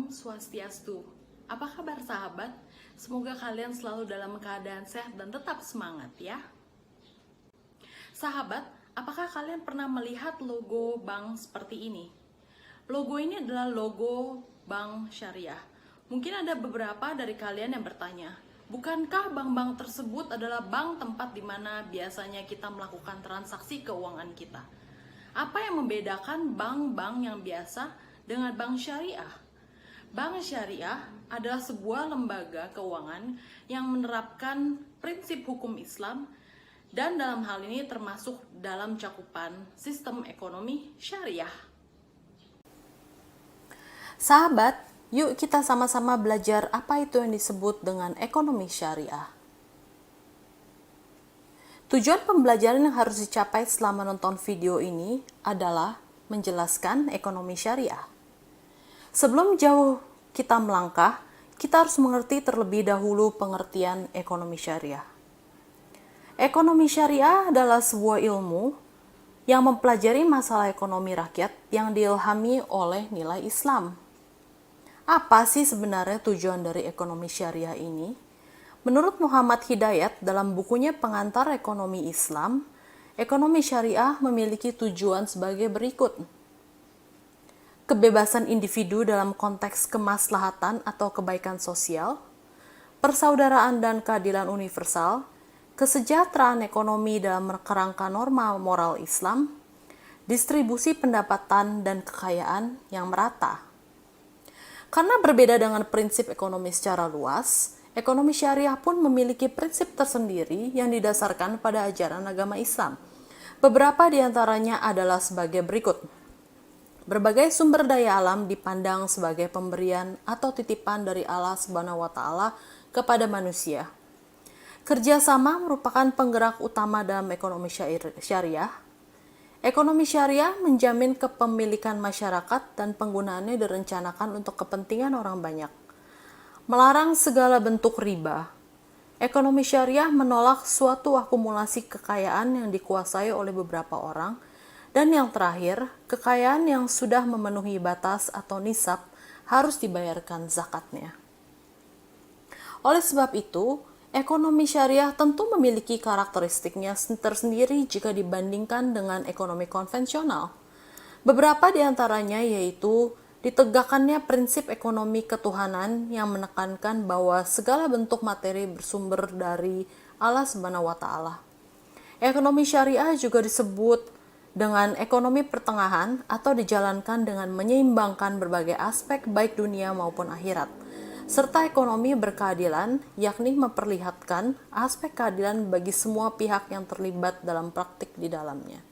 Om Swastiastu. Apa kabar sahabat? Semoga kalian selalu dalam keadaan sehat dan tetap semangat ya. Sahabat, apakah kalian pernah melihat logo bank seperti ini? Logo ini adalah logo Bank Syariah. Mungkin ada beberapa dari kalian yang bertanya, bukankah bank-bank tersebut adalah bank tempat di mana biasanya kita melakukan transaksi keuangan kita? Apa yang membedakan bank-bank yang biasa dengan bank syariah? Bank syariah adalah sebuah lembaga keuangan yang menerapkan prinsip hukum Islam dan dalam hal ini termasuk dalam cakupan sistem ekonomi syariah. Sahabat, yuk kita sama-sama belajar apa itu yang disebut dengan ekonomi syariah. Tujuan pembelajaran yang harus dicapai setelah menonton video ini adalah menjelaskan ekonomi syariah. Sebelum jauh kita melangkah, kita harus mengerti terlebih dahulu pengertian ekonomi syariah. Ekonomi syariah adalah sebuah ilmu yang mempelajari masalah ekonomi rakyat yang diilhami oleh nilai Islam. Apa sih sebenarnya tujuan dari ekonomi syariah ini? Menurut Muhammad Hidayat dalam bukunya Pengantar Ekonomi Islam, ekonomi syariah memiliki tujuan sebagai berikut. Kebebasan individu dalam konteks kemaslahatan atau kebaikan sosial, persaudaraan dan keadilan universal, kesejahteraan ekonomi dalam kerangka norma moral Islam, distribusi pendapatan dan kekayaan yang merata. Karena berbeda dengan prinsip ekonomi secara luas, ekonomi syariah pun memiliki prinsip tersendiri yang didasarkan pada ajaran agama Islam. Beberapa di antaranya adalah sebagai berikut. Berbagai sumber daya alam dipandang sebagai pemberian atau titipan dari Allah Subhanahu wa Ta'ala kepada manusia. Kerjasama merupakan penggerak utama dalam ekonomi syariah. Ekonomi syariah menjamin kepemilikan masyarakat dan penggunaannya direncanakan untuk kepentingan orang banyak. Melarang segala bentuk riba. Ekonomi syariah menolak suatu akumulasi kekayaan yang dikuasai oleh beberapa orang. Dan yang terakhir, kekayaan yang sudah memenuhi batas atau nisab harus dibayarkan zakatnya. Oleh sebab itu, ekonomi syariah tentu memiliki karakteristiknya tersendiri jika dibandingkan dengan ekonomi konvensional. Beberapa di antaranya yaitu ditegakkannya prinsip ekonomi ketuhanan yang menekankan bahwa segala bentuk materi bersumber dari Allah Subhanahu wa Ta'ala. Ekonomi syariah juga disebut dengan ekonomi pertengahan atau dijalankan dengan menyeimbangkan berbagai aspek baik dunia maupun akhirat, serta ekonomi berkeadilan, yakni memperlihatkan aspek keadilan bagi semua pihak yang terlibat dalam praktik di dalamnya.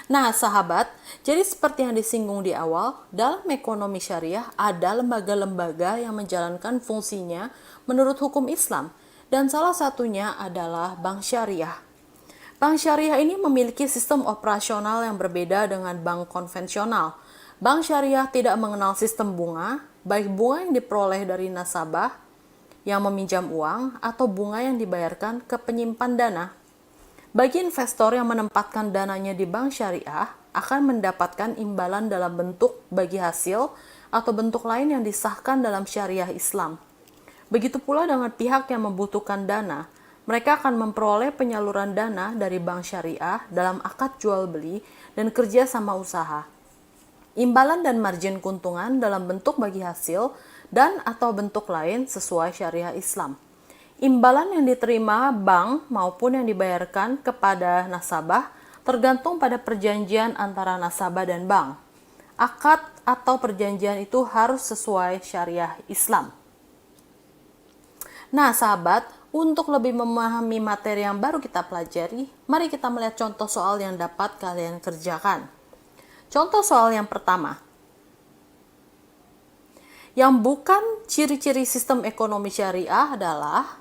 Nah sahabat, jadi seperti yang disinggung di awal, dalam ekonomi syariah ada lembaga-lembaga yang menjalankan fungsinya menurut hukum Islam, dan salah satunya adalah bank syariah. Bank syariah ini memiliki sistem operasional yang berbeda dengan bank konvensional. Bank syariah tidak mengenal sistem bunga, baik bunga yang diperoleh dari nasabah yang meminjam uang atau bunga yang dibayarkan ke penyimpan dana. Bagi investor yang menempatkan dananya di bank syariah akan mendapatkan imbalan dalam bentuk bagi hasil atau bentuk lain yang disahkan dalam syariah Islam. Begitu pula dengan pihak yang membutuhkan dana. Mereka akan memperoleh penyaluran dana dari bank syariah dalam akad jual beli dan kerja sama usaha. Imbalan dan margin keuntungan dalam bentuk bagi hasil dan atau bentuk lain sesuai syariah Islam. Imbalan yang diterima bank maupun yang dibayarkan kepada nasabah tergantung pada perjanjian antara nasabah dan bank. Akad atau perjanjian itu harus sesuai syariah Islam. Nah sahabat, untuk lebih memahami materi yang baru kita pelajari, mari kita melihat contoh soal yang dapat kalian kerjakan. Contoh soal yang pertama. Yang bukan ciri-ciri sistem ekonomi syariah adalah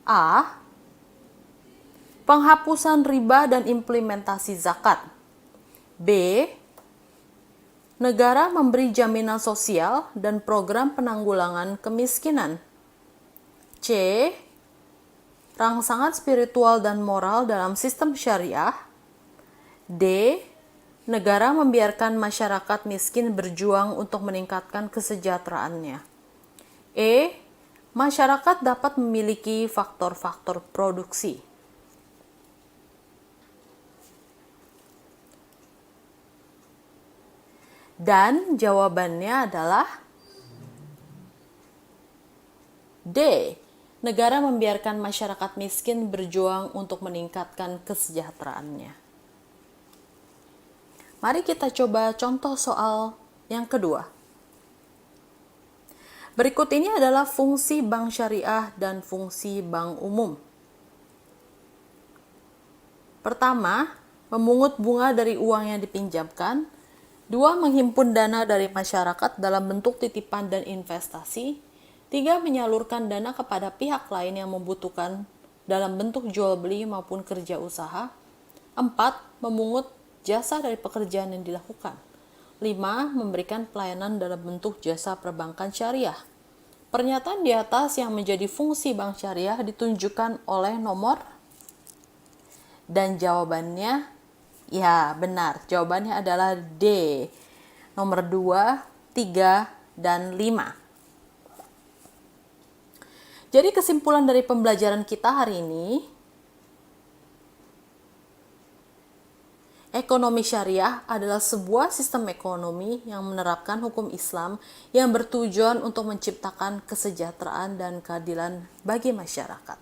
A. Penghapusan riba dan implementasi zakat. B. Negara memberi jaminan sosial dan program penanggulangan kemiskinan. C. Rangsangan spiritual dan moral dalam sistem syariah. D. Negara membiarkan masyarakat miskin berjuang untuk meningkatkan kesejahteraannya. E. Masyarakat dapat memiliki faktor-faktor produksi. Dan jawabannya adalah D. Negara membiarkan masyarakat miskin berjuang untuk meningkatkan kesejahteraannya. Mari kita coba contoh soal yang kedua. Berikut ini adalah fungsi bank syariah dan fungsi bank umum. Pertama, memungut bunga dari uang yang dipinjamkan. Dua, menghimpun dana dari masyarakat dalam bentuk titipan dan investasi. Tiga, menyalurkan dana kepada pihak lain yang membutuhkan dalam bentuk jual beli maupun kerja usaha. Empat, memungut jasa dari pekerjaan yang dilakukan. 5. Memberikan pelayanan dalam bentuk jasa perbankan syariah. Pernyataan di atas yang menjadi fungsi bank syariah ditunjukkan oleh nomor, dan jawabannya ya benar. Jawabannya adalah D. Nomor 2, 3, dan 5. Jadi kesimpulan dari pembelajaran kita hari ini, ekonomi syariah adalah sebuah sistem ekonomi yang menerapkan hukum Islam yang bertujuan untuk menciptakan kesejahteraan dan keadilan bagi masyarakat.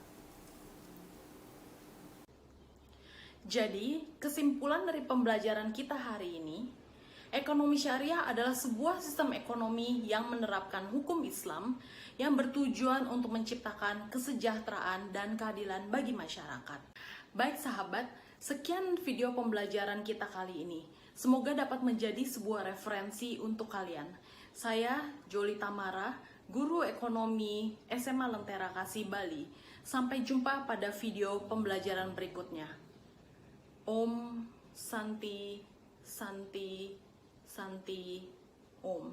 Jadi, kesimpulan dari pembelajaran kita hari ini, ekonomi syariah adalah sebuah sistem ekonomi yang menerapkan hukum Islam yang bertujuan untuk menciptakan kesejahteraan dan keadilan bagi masyarakat. Baik sahabat, sekian video pembelajaran kita kali ini. Semoga dapat menjadi sebuah referensi untuk kalian. Saya Joli Tamara, guru ekonomi SMA Lentera Kasih Bali. Sampai jumpa pada video pembelajaran berikutnya. Om Santi Santi Santi Om.